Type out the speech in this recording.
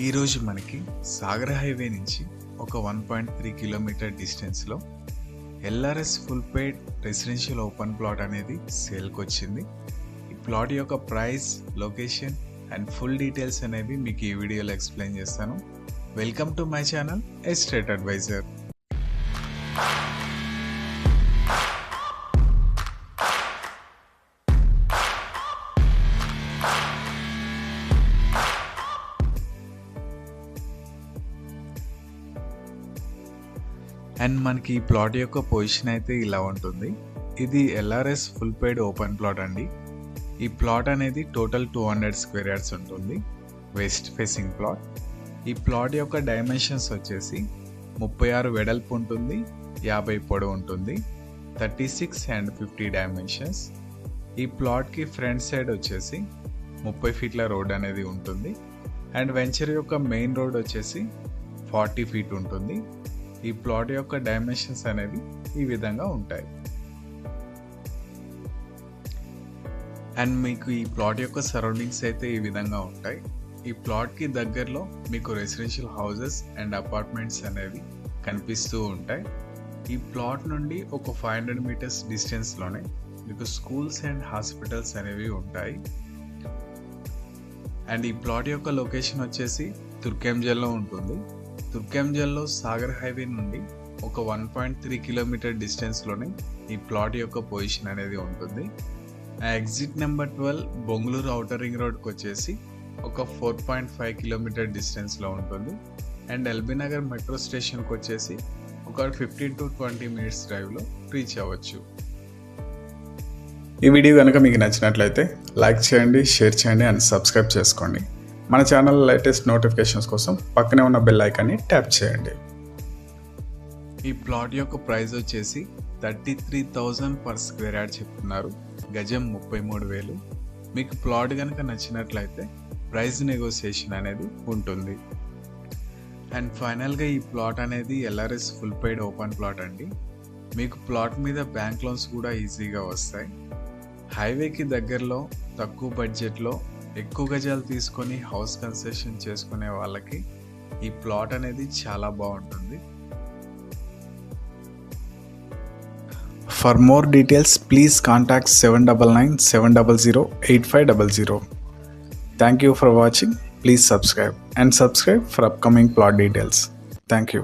ఈరోజు మనకి సాగర్ హైవే నుంచి ఒక 1.3 కిలోమీటర్ డిస్టెన్స్లో LRS full paid residential open plot అనేది సేల్కి వచ్చింది. ఈ ప్లాట్ యొక్క price, location and full details అనేవి మీకు ఈ వీడియోలో ఎక్స్ప్లెయిన్ చేస్తాను. Welcome to my channel estate advisor. And మనకి ఈ ప్లాట్ యొక్క పొజిషన్ అయితే ఇలా ఉంటుంది. ఇది LRS full paid open plot అండి. ఈ ప్లాట్ అనేది టోటల్ 200 స్క్వేర్ యార్డ్స్ ఉంటుంది. West facing plot. ఈ ప్లాట్ యొక్క డైమెన్షన్స్ వచ్చేసి 36 వెడల్పు ఉంటుంది, 50 పొడవు ఉంటుంది, 36 అండ్ 50 డైమెన్షన్స్. ఈ ప్లాట్కి ఫ్రంట్ సైడ్ వచ్చేసి 30 ఫీట్ల రోడ్ అనేది ఉంటుంది. అండ్ వెంచర్ యొక్క మెయిన్ రోడ్ వచ్చేసి 40 ఫీట్ ఉంటుంది. ఈ ప్లాట్ యొక్క డైమెన్షన్స్ అనేవి ఈ విధంగా ఉంటాయి. అండ్ మీకు ఈ ప్లాట్ యొక్క సరౌండింగ్స్ అయితే ఈ విధంగా ఉంటాయి. ఈ ప్లాట్కి దగ్గరలో మీకు రెసిడెన్షియల్ హౌసెస్ అండ్ అపార్ట్మెంట్స్ అనేవి కనిపిస్తూ ఉంటాయి. ఈ ప్లాట్ నుండి ఒక 500 మీటర్స్ డిస్టెన్స్లోనే మీకు స్కూల్స్ అండ్ హాస్పిటల్స్ అనేవి ఉంటాయి. అండ్ ఈ ప్లాట్ యొక్క లొకేషన్ వచ్చేసి తుర్కెంజల్లో ఉంటుంది. తుర్కెంజల్లో సాగర్ హైవే నుండి ఒక 1.3 కిలోమీటర్ డిస్టెన్స్లోనే ఈ ప్లాట్ యొక్క పొజిషన్ అనేది ఉంటుంది. Exit number 12 Bengaluru outer ring రోడ్కి వచ్చేసి ఒక 4.5 కిలోమీటర్ డిస్టెన్స్లో ఉంటుంది. అండ్ ఎల్బీ నగర్ మెట్రో స్టేషన్కి వచ్చేసి ఒక 15 to 20 మినిట్స్ డ్రైవ్లో రీచ్ అవ్వచ్చు. ఈ వీడియో కనుక మీకు నచ్చినట్లయితే లైక్ చేయండి, షేర్ చేయండి అండ్ సబ్స్క్రైబ్ చేసుకోండి. మన ఛానల్ లేటెస్ట్ నోటిఫికేషన్స్ కోసం పక్కనే ఉన్న బెల్ ఐకాన్ని ట్యాప్ చేయండి. ఈ ప్లాట్ యొక్క ప్రైస్ వచ్చేసి 33,000 పర్ స్క్వేర్ యార్డ్ చెప్తున్నారు. గజం 33,000. మీకు ప్లాట్ కనుక నచ్చినట్లయితే ప్రైస్ నెగోసియేషన్ అనేది ఉంటుంది. అండ్ ఫైనల్గా ఈ ప్లాట్ అనేది LRS full paid open plot అండి. మీకు ప్లాట్ మీద బ్యాంక్ లోన్స్ కూడా ఈజీగా వస్తాయి. హైవేకి దగ్గరలో తక్కువ బడ్జెట్లో ఎక్కువ గజాలు తీసుకొని హౌస్ కన్స్ట్రక్షన్ చేసుకునే వాళ్ళకి ఈ ప్లాట్ అనేది చాలా బాగుంటుంది. For more details please contact 7997008500. Thank you for watching. Please subscribe for upcoming plot details. Thank you.